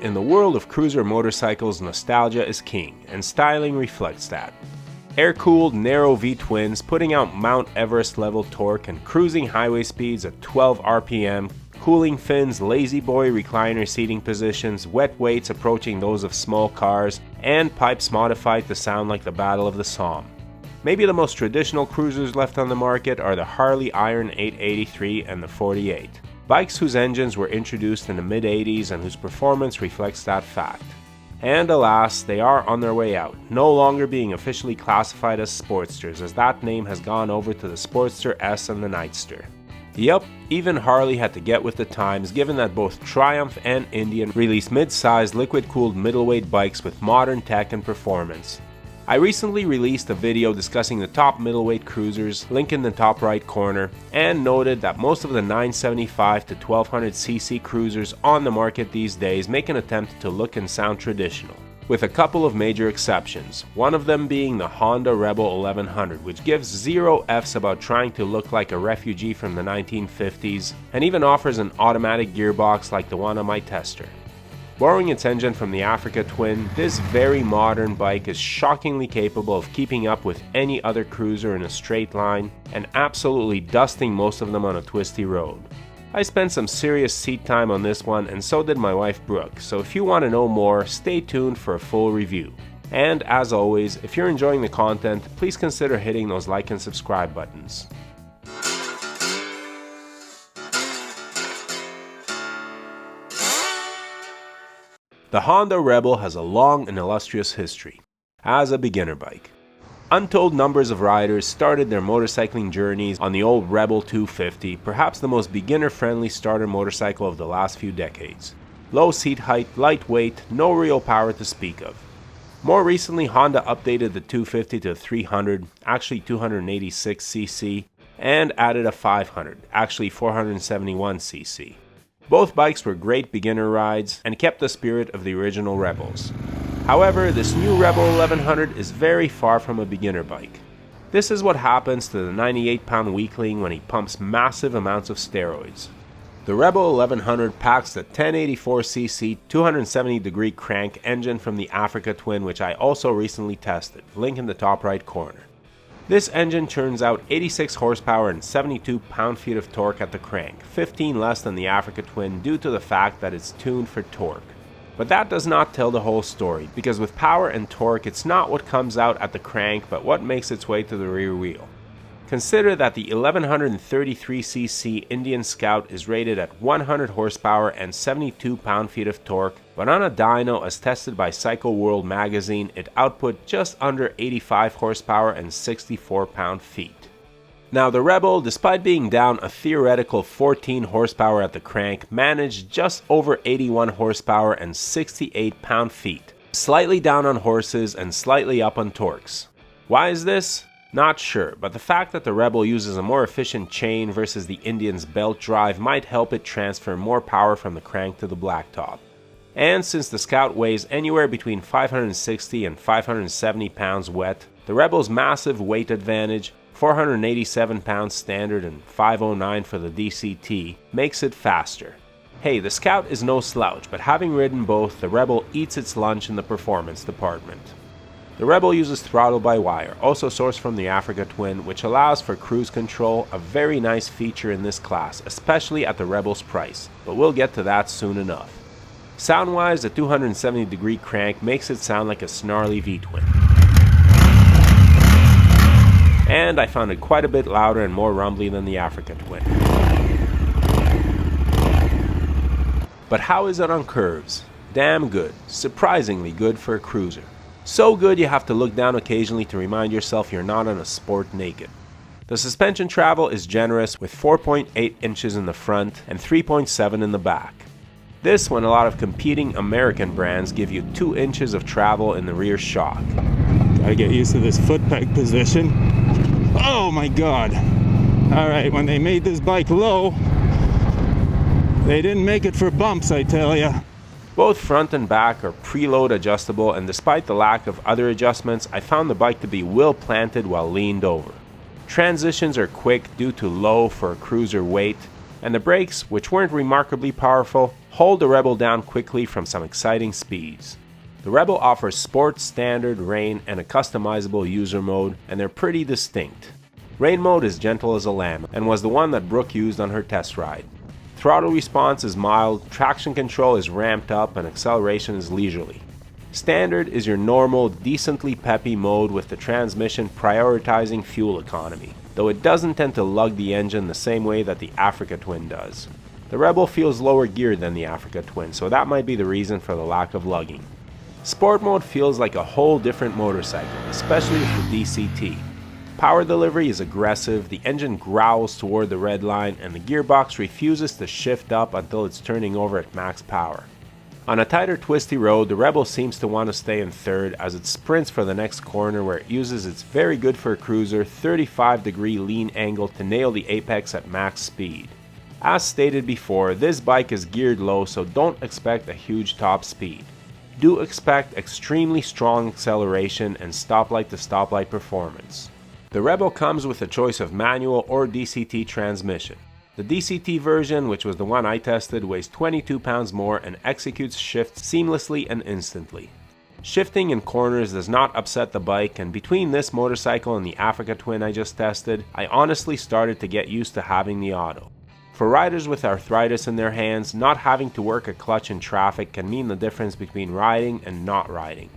in the world of cruiser motorcycles, nostalgia is king, and styling reflects that. Air-cooled, narrow V-twins putting out Mount Everest-level torque and cruising highway speeds at 12 RPM, cooling fins, lazy boy recliner seating positions, wet weights approaching those of small cars, and pipes modified to sound like the Battle of the Somme. Maybe the most traditional cruisers left on the market are the Harley Iron 883 and the 48. Bikes whose engines were introduced in the mid-80s and whose performance reflects that fact. And alas, they are on their way out, no longer being officially classified as Sportsters, as that name has gone over to the Sportster S and the Nightster. Yup, even Harley had to get with the times, given that both Triumph and Indian released mid-sized liquid-cooled middleweight bikes with modern tech and performance. I recently released a video discussing the top middleweight cruisers, link in the top right corner, and noted that most of the 975 to 1200cc cruisers on the market these days make an attempt to look and sound traditional, with a couple of major exceptions, one of them being the Honda Rebel 1100, which gives zero Fs about trying to look like a refugee from the 1950s, and even offers an automatic gearbox like the one on my tester. Borrowing its engine from the Africa Twin, this very modern bike is shockingly capable of keeping up with any other cruiser in a straight line, and absolutely dusting most of them on a twisty road. I spent some serious seat time on this one, and so did my wife Brooke, so if you want to know more, stay tuned for a full review. And as always, if you're enjoying the content, please consider hitting those like and subscribe buttons. The Honda Rebel has a long and illustrious history as a beginner bike. Untold numbers of riders started their motorcycling journeys on the old Rebel 250, perhaps the most beginner-friendly starter motorcycle of the last few decades. Low seat height, lightweight, no real power to speak of. More recently, Honda updated the 250 to 300, actually 286cc, and added a 500, actually 471cc. Both bikes were great beginner rides and kept the spirit of the original Rebels. However, this new Rebel 1100 is very far from a beginner bike. This is what happens to the 98-pound weakling when he pumps massive amounts of steroids. The Rebel 1100 packs the 1084cc 270-degree crank engine from the Africa Twin, which I also recently tested, link in the top right corner. This engine churns out 86 horsepower and 72 pound-feet of torque at the crank, 15 less than the Africa Twin due to the fact that it's tuned for torque. But that does not tell the whole story, because with power and torque, it's not what comes out at the crank, but what makes its way to the rear wheel. Consider that the 1133cc Indian Scout is rated at 100 horsepower and 72 pound-feet of torque, but on a dyno as tested by Cycle World magazine, it output just under 85 horsepower and 64 pound-feet. Now the Rebel, despite being down a theoretical 14 horsepower at the crank, managed just over 81 horsepower and 68 pound-feet, slightly down on horses and slightly up on torques. Why is this? Not sure, but the fact that the Rebel uses a more efficient chain versus the Indian's belt drive might help it transfer more power from the crank to the blacktop. And since the Scout weighs anywhere between 560 and 570 pounds wet, the Rebel's massive weight advantage, 487 pounds standard and 509 for the DCT, makes it faster. Hey, the Scout is no slouch, but having ridden both, the Rebel eats its lunch in the performance department. The Rebel uses throttle-by-wire, also sourced from the Africa Twin, which allows for cruise control, a very nice feature in this class, especially at the Rebel's price, but we'll get to that soon enough. Sound-wise, the 270-degree crank makes it sound like a snarly V-twin. And I found it quite a bit louder and more rumbly than the Africa Twin. But how is it on curves? Damn good, surprisingly good for a cruiser. So good you have to look down occasionally to remind yourself you're not on a sport naked. The suspension travel is generous with 4.8 inches in the front and 3.7 in the back. This when a lot of competing American brands give you 2 inches of travel in the rear shock. Gotta get used to this foot peg position. Oh my god! Alright, when they made this bike low, they didn't make it for bumps, I tell ya. Both front and back are preload adjustable, and despite the lack of other adjustments, I found the bike to be well planted while leaned over. Transitions are quick due to low for a cruiser weight, and the brakes, which weren't remarkably powerful, hold the Rebel down quickly from some exciting speeds. The Rebel offers Sport, Standard, Rain, and a customizable user mode, and they're pretty distinct. Rain mode is gentle as a lamb, and was the one that Brooke used on her test ride. Throttle response is mild, traction control is ramped up, and acceleration is leisurely. Standard is your normal, decently peppy mode with the transmission prioritizing fuel economy, though it doesn't tend to lug the engine the same way that the Africa Twin does. The Rebel feels lower geared than the Africa Twin, so that might be the reason for the lack of lugging. Sport mode feels like a whole different motorcycle, especially with the DCT. Power delivery is aggressive, the engine growls toward the red line, and the gearbox refuses to shift up until it's turning over at max power. On a tighter twisty road, the Rebel seems to want to stay in third as it sprints for the next corner where it uses its very good for a cruiser 35-degree lean angle to nail the apex at max speed. As stated before, this bike is geared low, so don't expect a huge top speed. Do expect extremely strong acceleration and stoplight to stoplight performance. The Rebel comes with a choice of manual or DCT transmission. The DCT version, which was the one I tested, weighs 22 pounds more and executes shifts seamlessly and instantly. Shifting in corners does not upset the bike, and between this motorcycle and the Africa Twin I just tested, I honestly started to get used to having the auto. For riders with arthritis in their hands, not having to work a clutch in traffic can mean the difference between riding and not riding.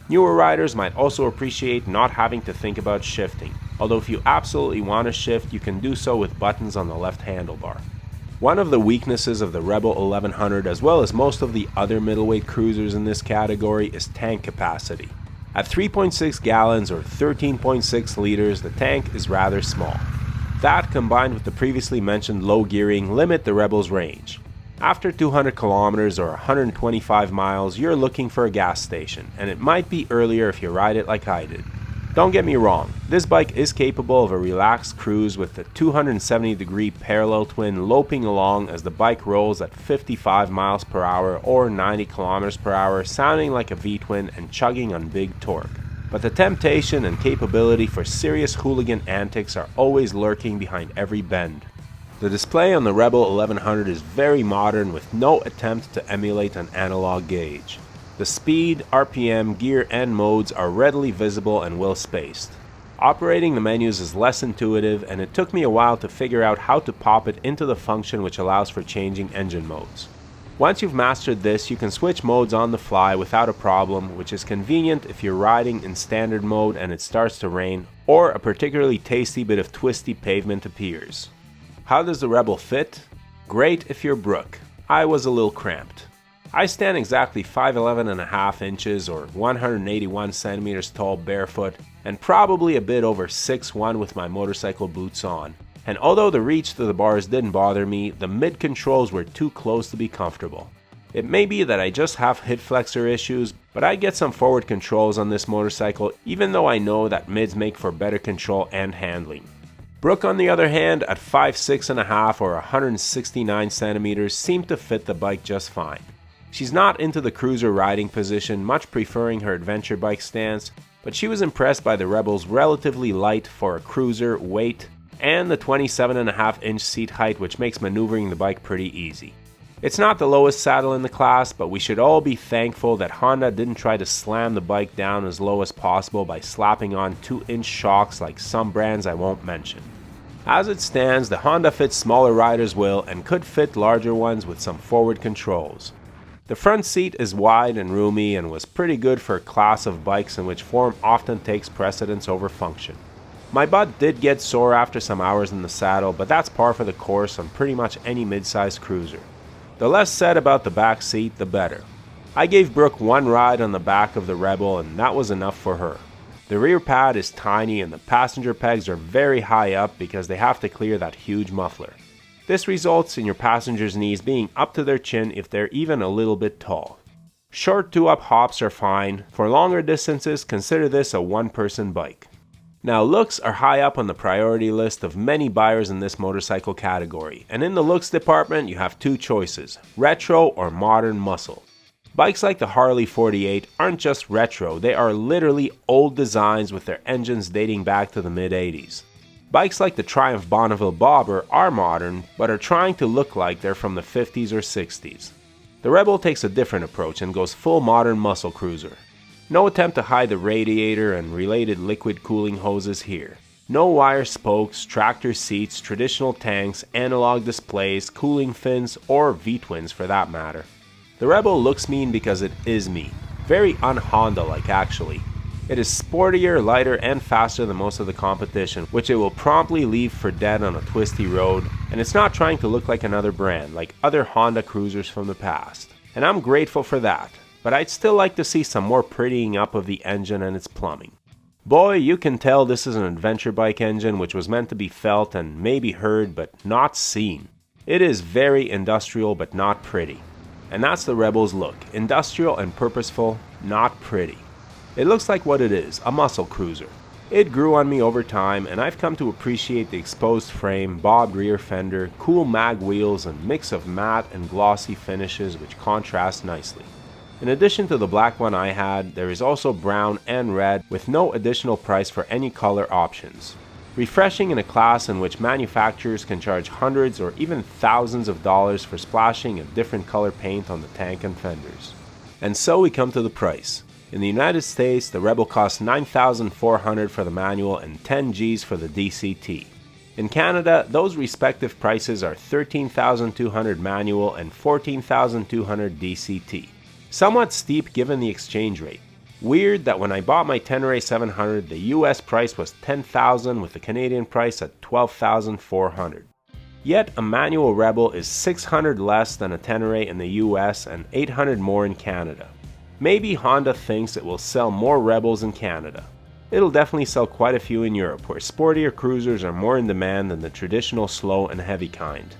Newer riders might also appreciate not having to think about shifting, although if you absolutely want to shift, you can do so with buttons on the left handlebar. One of the weaknesses of the Rebel 1100, as well as most of the other middleweight cruisers in this category, is tank capacity. At 3.6 gallons or 13.6 liters, the tank is rather small. That, combined with the previously mentioned low gearing, limit the Rebel's range. After 200 kilometers or 125 miles, you're looking for a gas station, and it might be earlier if you ride it like I did. Don't get me wrong, this bike is capable of a relaxed cruise with the 270-degree parallel twin loping along as the bike rolls at 55 miles per hour or 90 kilometers per hour, sounding like a V-twin and chugging on big torque. But the temptation and capability for serious hooligan antics are always lurking behind every bend. The display on the Rebel 1100 is very modern with no attempt to emulate an analog gauge. The speed, RPM, gear, and modes are readily visible and well spaced. Operating the menus is less intuitive, and it took me a while to figure out how to pop it into the function which allows for changing engine modes. Once you've mastered this, you can switch modes on the fly without a problem, which is convenient if you're riding in standard mode and it starts to rain, or a particularly tasty bit of twisty pavement appears. How does the Rebel fit? Great if you're Brooke. I was a little cramped. I stand exactly 5'11.5 inches or 181 centimeters tall barefoot, and probably a bit over 6'1 with my motorcycle boots on. And although the reach to the bars didn't bother me, the mid controls were too close to be comfortable. It may be that I just have hip flexor issues, but I get some forward controls on this motorcycle, even though I know that mids make for better control and handling. Brooke, on the other hand, at 5'6.5 or 169 centimeters, seemed to fit the bike just fine. She's not into the cruiser riding position, much preferring her adventure bike stance, but she was impressed by the Rebel's relatively light for a cruiser weight, and the 27.5-inch seat height, which makes maneuvering the bike pretty easy. It's not the lowest saddle in the class, but we should all be thankful that Honda didn't try to slam the bike down as low as possible by slapping on 2-inch shocks like some brands I won't mention. As it stands, the Honda fits smaller riders will and could fit larger ones with some forward controls. The front seat is wide and roomy and was pretty good for a class of bikes in which form often takes precedence over function. My butt did get sore after some hours in the saddle, but that's par for the course on pretty much any mid-sized cruiser. The less said about the back seat, the better. I gave Brooke one ride on the back of the Rebel, and that was enough for her. The rear pad is tiny and the passenger pegs are very high up because they have to clear that huge muffler. This results in your passengers' knees being up to their chin if they're even a little bit tall. Short 2-up hops are fine. For longer distances, consider this a one-person bike. Now, looks are high up on the priority list of many buyers in this motorcycle category, and in the looks department you have two choices, retro or modern muscle. Bikes like the Harley 48 aren't just retro, they are literally old designs with their engines dating back to the mid-80s. Bikes like the Triumph Bonneville Bobber are modern, but are trying to look like they're from the 50s or 60s. The Rebel takes a different approach and goes full modern muscle cruiser. No attempt to hide the radiator and related liquid cooling hoses here. No wire spokes, tractor seats, traditional tanks, analog displays, cooling fins, or V-twins for that matter. The Rebel looks mean because it is mean. Very un-Honda-like actually. It is sportier, lighter, and faster than most of the competition, which it will promptly leave for dead on a twisty road, and it's not trying to look like another brand, like other Honda cruisers from the past. And I'm grateful for that, but I'd still like to see some more prettying up of the engine and its plumbing. Boy, you can tell this is an adventure bike engine which was meant to be felt and maybe heard but not seen. It is very industrial but not pretty. And that's the Rebel's look, industrial and purposeful, not pretty. It looks like what it is, a muscle cruiser. It grew on me over time, and I've come to appreciate the exposed frame, bobbed rear fender, cool mag wheels, and mix of matte and glossy finishes which contrast nicely. In addition to the black one I had, there is also brown and red with no additional price for any color options. Refreshing in a class in which manufacturers can charge hundreds or even thousands of dollars for splashing of different color paint on the tank and fenders. And so we come to the price. In the United States, the Rebel costs $9,400 for the manual and 10 Gs for the DCT. In Canada, those respective prices are $13,200 manual and $14,200 DCT. Somewhat steep given the exchange rate. Weird that when I bought my Tenere 700, the US price was $10,000 with the Canadian price at $12,400. Yet a manual Rebel is $600 less than a Tenere in the US and $800 more in Canada. Maybe Honda thinks it will sell more Rebels in Canada. It'll definitely sell quite a few in Europe, where sportier cruisers are more in demand than the traditional slow and heavy kind.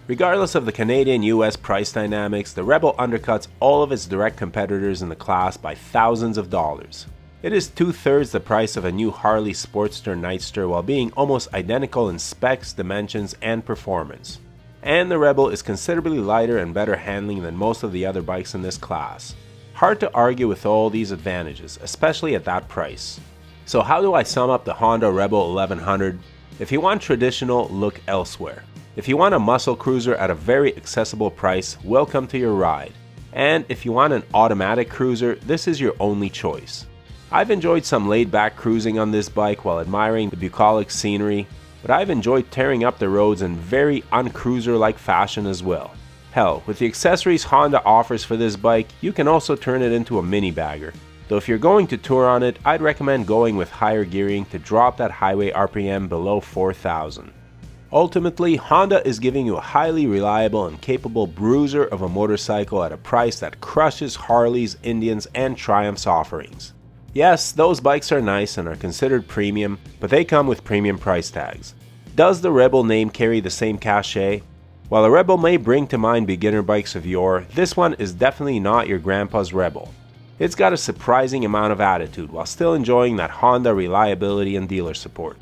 Regardless of the Canadian-US price dynamics, the Rebel undercuts all of its direct competitors in the class by thousands of dollars. It is 2/3 the price of a new Harley Sportster Nightster while being almost identical in specs, dimensions, and performance. And the Rebel is considerably lighter and better handling than most of the other bikes in this class. Hard to argue with all these advantages, especially at that price. So how do I sum up the Honda Rebel 1100? If you want traditional, look elsewhere. If you want a muscle cruiser at a very accessible price, welcome to your ride. And if you want an automatic cruiser, this is your only choice. I've enjoyed some laid-back cruising on this bike while admiring the bucolic scenery, but I've enjoyed tearing up the roads in very uncruiser-like fashion as well. Hell, with the accessories Honda offers for this bike, you can also turn it into a mini bagger. Though if you're going to tour on it, I'd recommend going with higher gearing to drop that highway RPM below 4,000. Ultimately, Honda is giving you a highly reliable and capable bruiser of a motorcycle at a price that crushes Harley's, Indian's, and Triumph's offerings. Yes, those bikes are nice and are considered premium, but they come with premium price tags. Does the Rebel name carry the same cachet? While a Rebel may bring to mind beginner bikes of yore, this one is definitely not your grandpa's Rebel. It's got a surprising amount of attitude while still enjoying that Honda reliability and dealer support.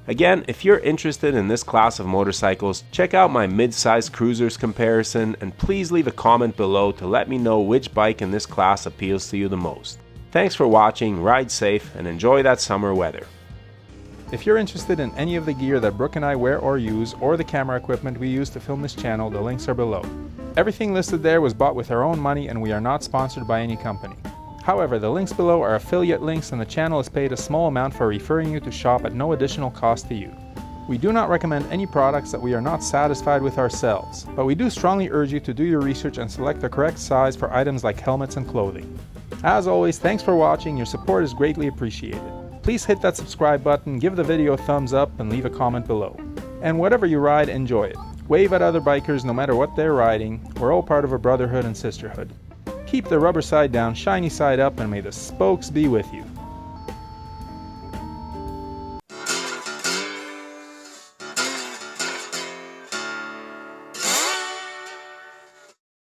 Again, if you're interested in this class of motorcycles, check out my mid-size cruisers comparison and please leave a comment below to let me know which bike in this class appeals to you the most. Thanks for watching, ride safe, and enjoy that summer weather. If you're interested in any of the gear that Brooke and I wear or use, or the camera equipment we use to film this channel, the links are below. Everything listed there was bought with our own money and we are not sponsored by any company. However, the links below are affiliate links and the channel is paid a small amount for referring you to shop at no additional cost to you. We do not recommend any products that we are not satisfied with ourselves, but we do strongly urge you to do your research and select the correct size for items like helmets and clothing. As always, thanks for watching, your support is greatly appreciated. Please hit that subscribe button, give the video a thumbs up, and leave a comment below. And whatever you ride, enjoy it. Wave at other bikers no matter what they're riding. We're all part of a brotherhood and sisterhood. Keep the rubber side down, shiny side up, and may the spokes be with you.